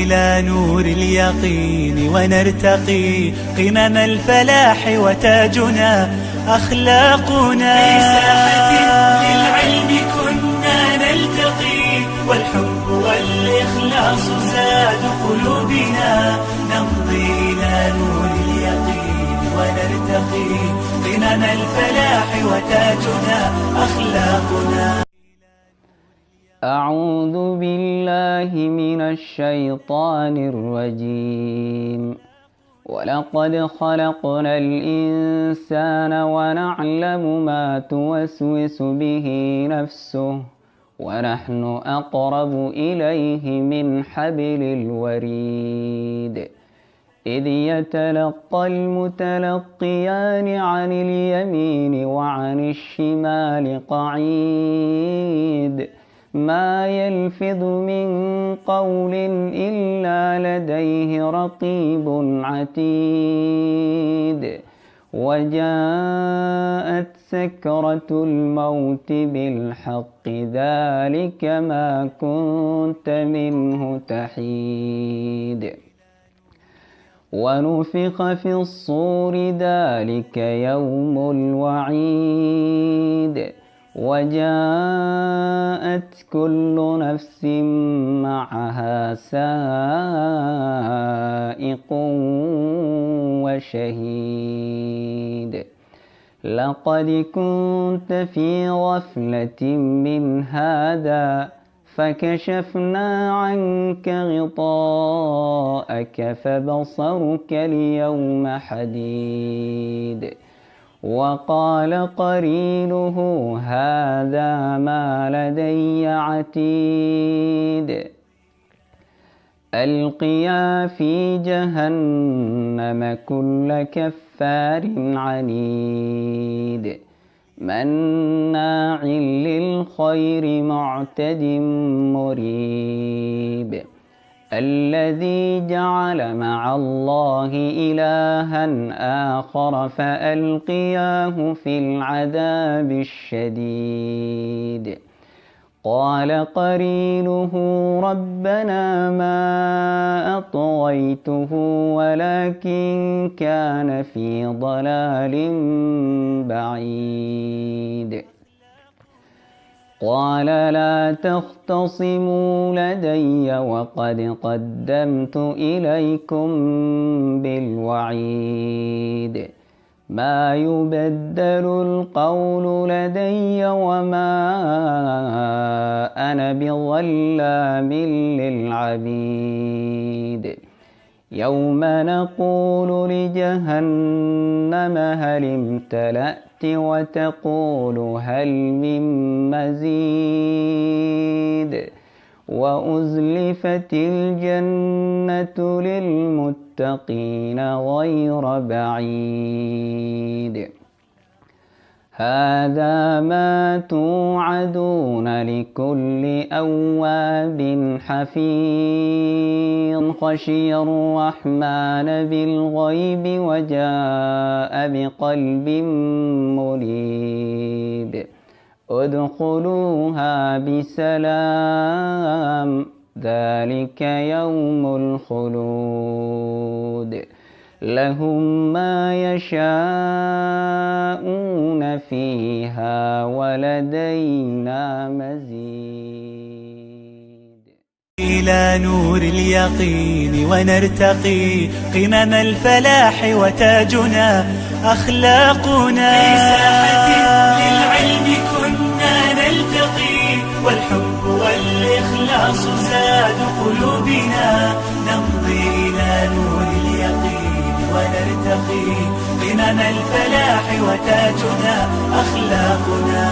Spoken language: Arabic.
إلى نور اليقين ونرتقي قمم الفلاح وتاجنا أخلاقنا. في ساحة للعلم كنا نلتقي والحب والإخلاص زاد قلوبنا. نمضي إلى نور اليقين ونرتقي قمم الفلاح وتاجنا أخلاقنا. أعوذ بالله من الشيطان الرجيم. ولقد خلقنا الإنسان ونعلم ما توسوس به نفسه ونحن أقرب إليه من حبل الوريد. إذ يتلقى المتلقيان عن اليمين وعن الشمال قعيد. ما يلفظ من قول إلا لديه رقيب عتيد. وجاءت سكرة الموت بالحق ذلك ما كنت منه تحيد. ونفخ في الصور ذلك يوم الوعيد. وجاءت كل نفس معها سائق وشهيد. لقد كنت في غفلة من هذا فكشفنا عنك غطاءك فبصرك اليوم حديد. وقال قرينه هذا ما لدي عتيد. ألقيا في جهنم كل كفار عنيد. مناع للخير معتد مريب. الذي جعل مع الله إلها آخر فألقياه في العذاب الشديد. قال قرينه ربنا ما أطغيته ولكن كان في ضلال بعيد. قال لا تختصموا لدي وقد قدمت إليكم بالوعيد. ما يبدل القول لدي وما أنا بظلام للعبيد. يوم نقول لجهنم هل امتلأت وتقول هل من مزيد. وأزلفت الجنة للمتقين غير بعيد. هذا ما توعدون لكل أواب حفيظ. خشي الرحمن بالغيب وجاء بقلب منيب. ادخلوها بسلام ذلك يوم الخلود. لهم ما يشاءون فيها ولدينا مزيد. إلى نور اليقين ونرتقي قمم الفلاح وتاجنا أخلاقنا. في ساحة للعلم كنا نلتقي والحب والإخلاص زاد قلوبنا. نمضي إلى نور اليقين ونرتقي قمم الفلاح وتاجنا أخلاقنا.